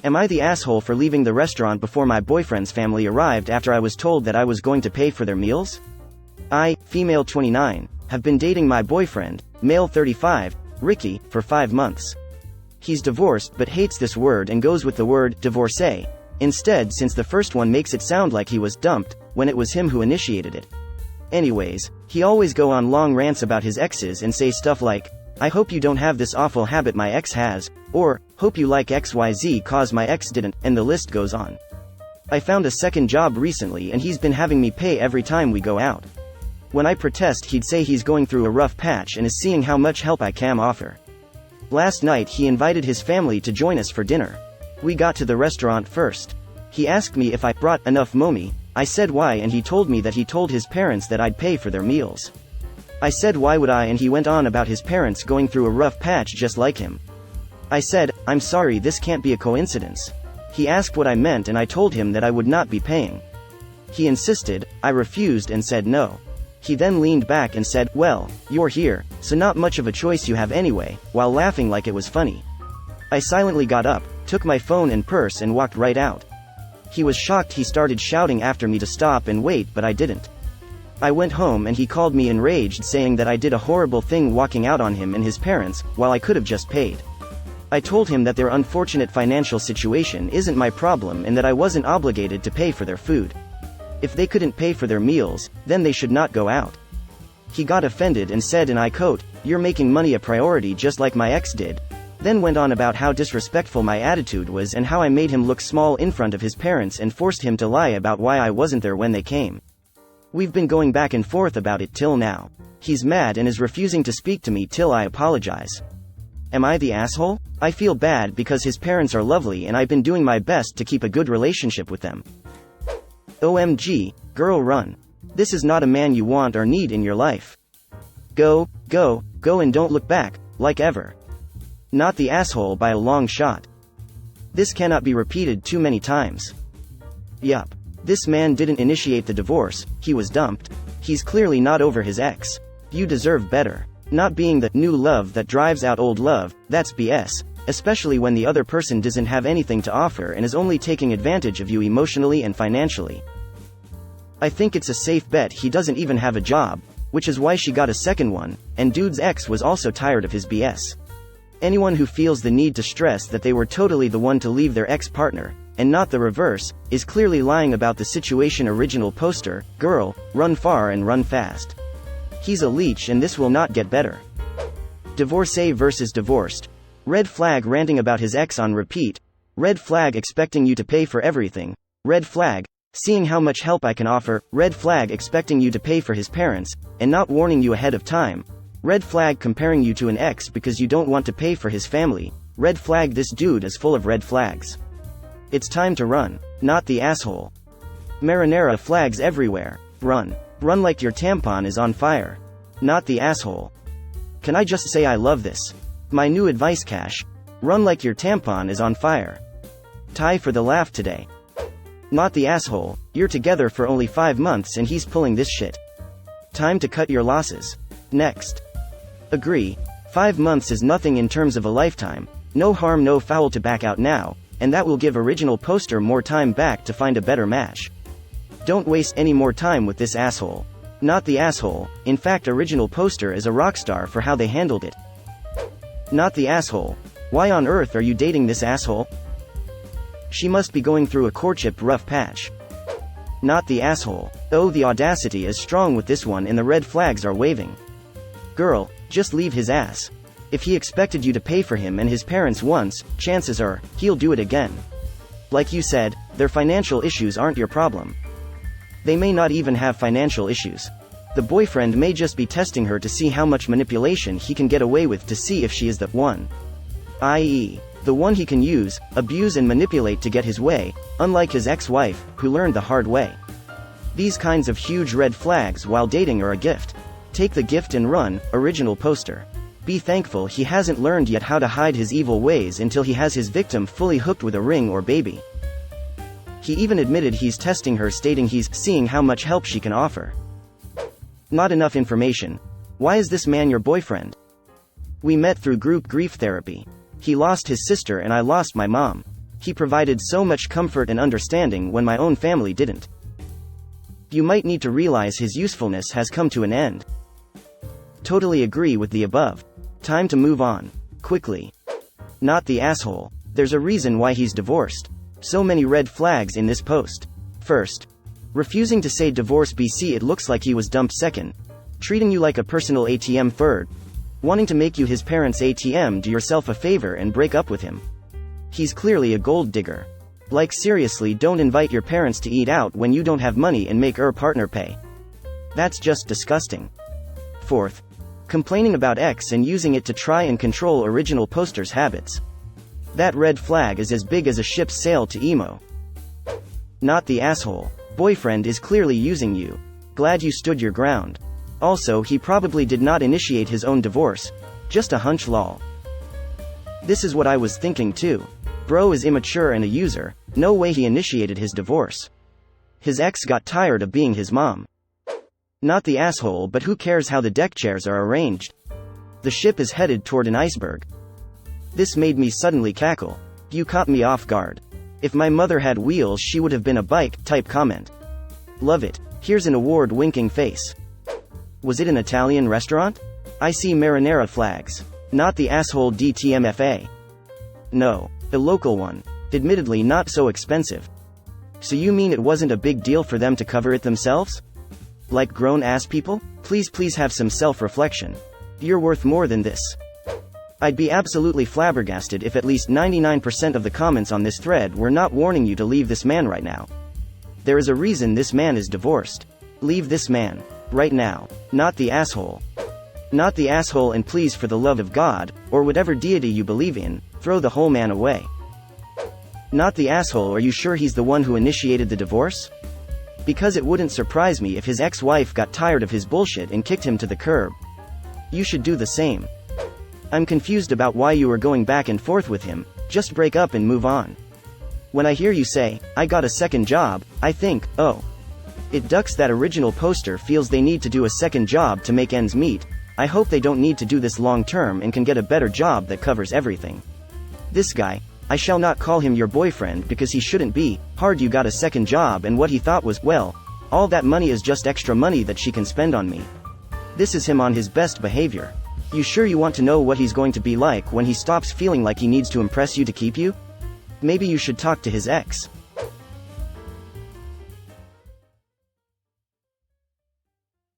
Am I the asshole for leaving the restaurant before my boyfriend's family arrived after I was told that I was going to pay for their meals? I, female 29, have been dating my boyfriend, male 35, Ricky, for 5 months. He's divorced but hates this word and goes with the word divorcee instead, since the first one makes it sound like he was dumped, when it was him who initiated it. Anyways, he always go on long rants about his exes and say stuff like, I hope you don't have this awful habit my ex has, or, hope you like XYZ cause my ex didn't, and the list goes on. I found a second job recently and he's been having me pay every time we go out. When I protest he'd say he's going through a rough patch and is seeing how much help I can offer. Last night he invited his family to join us for dinner. We got to the restaurant first. He asked me if I brought enough momi. I said why and he told me that he told his parents that I'd pay for their meals. I said why would I, and he went on about his parents going through a rough patch just like him. I said, I'm sorry, this can't be a coincidence. He asked what I meant and I told him that I would not be paying. He insisted, I refused and said no. He then leaned back and said, well, you're here, so not much of a choice you have anyway, while laughing like it was funny. I silently got up, took my phone and purse and walked right out. He was shocked. He started shouting after me to stop and wait, but I didn't. I went home and he called me enraged, saying that I did a horrible thing walking out on him and his parents, while I could have just paid. I told him that their unfortunate financial situation isn't my problem and that I wasn't obligated to pay for their food. If they couldn't pay for their meals, then they should not go out. He got offended and said, and I quote, you're making money a priority just like my ex did. Then went on about how disrespectful my attitude was and how I made him look small in front of his parents and forced him to lie about why I wasn't there when they came. We've been going back and forth about it till now. He's mad and is refusing to speak to me till I apologize. Am I the asshole? I feel bad because his parents are lovely and I've been doing my best to keep a good relationship with them. OMG, girl, run. This is not a man you want or need in your life. Go and don't look back, like ever. Not the asshole by a long shot. This cannot be repeated too many times. Yup. This man didn't initiate the divorce, he was dumped. He's clearly not over his ex. You deserve better. Not being the new love that drives out old love, that's BS, especially when the other person doesn't have anything to offer and is only taking advantage of you emotionally and financially. I think it's a safe bet he doesn't even have a job, which is why she got a second one, and dude's ex was also tired of his BS. Anyone who feels the need to stress that they were totally the one to leave their ex-partner, and not the reverse, is clearly lying about the situation. Original poster, girl, run far and run fast. He's a leech and this will not get better. Divorcee versus divorced. Red flag ranting about his ex on repeat. Red flag expecting you to pay for everything. Red flag seeing how much help I can offer. Red flag expecting you to pay for his parents, and not warning you ahead of time. Red flag comparing you to an ex because you don't want to pay for his family. Red flag, this dude is full of red flags. It's time to run. Not the asshole. Marinara flags everywhere. Run. Run like your tampon is on fire. Not the asshole. Can I just say I love this? My new advice, Cash. Run like your tampon is on fire. Tie for the laugh today. Not the asshole. You're together for only 5 months and he's pulling this shit. Time to cut your losses. Next. Agree. 5 months is nothing in terms of a lifetime. No harm no foul to back out now, and that will give original poster more time back to find a better match. Don't waste any more time with this asshole. Not the asshole. In fact, original poster is a rock star for how they handled it. Not the asshole. Why on earth are you dating this asshole? She must be going through a courtship rough patch. Not the asshole. Oh, the audacity is strong with this one and the red flags are waving. Girl, just leave his ass. If he expected you to pay for him and his parents once, chances are, he'll do it again. Like you said, their financial issues aren't your problem. They may not even have financial issues. The boyfriend may just be testing her to see how much manipulation he can get away with to see if she is the one. I.e., the one he can use, abuse and manipulate to get his way, unlike his ex-wife, who learned the hard way. These kinds of huge red flags while dating are a gift. Take the gift and run. Original poster. Be thankful he hasn't learned yet how to hide his evil ways until he has his victim fully hooked with a ring or baby. He even admitted he's testing her, stating he's seeing how much help she can offer. Not enough information. Why is this man your boyfriend? We met through group grief therapy. He lost his sister and I lost my mom. He provided so much comfort and understanding when my own family didn't. You might need to realize his usefulness has come to an end. Totally agree with the above. Time to move on. Quickly. Not the asshole. There's a reason why he's divorced. So many red flags in this post. First, refusing to say divorce BC. It looks like he was dumped. Second, treating you like a personal ATM. Third, wanting to make you his parents' ATM. Do yourself a favor and break up with him. He's clearly a gold digger. Like seriously, don't invite your parents to eat out when you don't have money and make your partner pay. That's just disgusting. Fourth, complaining about X and using it to try and control original poster's habits. That red flag is as big as a ship's sail to emo. Not the asshole. Boyfriend is clearly using you. Glad you stood your ground. Also, he probably did not initiate his own divorce. Just a hunch, lol. This is what I was thinking too. Bro is immature and a user. No way he initiated his divorce. His ex got tired of being his mom. Not the asshole, but who cares how the deck chairs are arranged? The ship is headed toward an iceberg. This made me suddenly cackle. You caught me off guard. If my mother had wheels, she would have been a bike type comment. Love it. Here's an award winking face. Was it an Italian restaurant? I see marinara flags. Not the asshole DTMFA. No, a local one. Admittedly not so expensive. So you mean it wasn't a big deal for them to cover it themselves? Like grown-ass people? Please have some self-reflection. You're worth more than this. I'd be absolutely flabbergasted if at least 99% of the comments on this thread were not warning you to leave this man right now. There is a reason this man is divorced. Leave this man. Right now. Not the asshole. Not the asshole, and please, for the love of God, or whatever deity you believe in, throw the whole man away. Not the asshole. Are you sure he's the one who initiated the divorce? Because it wouldn't surprise me if his ex-wife got tired of his bullshit and kicked him to the curb. You should do the same. I'm confused about why you are going back and forth with him. Just break up and move on. When I hear you say, I got a second job, I think, oh. It ducks that original poster feels they need to do a second job to make ends meet. I hope they don't need to do this long term and can get a better job that covers everything. This guy, I shall not call him your boyfriend because he shouldn't be. Hard you got a second job and what he thought was, well, all that money is just extra money that she can spend on me. This is him on his best behavior. You sure you want to know what he's going to be like when he stops feeling like he needs to impress you to keep you? Maybe you should talk to his ex.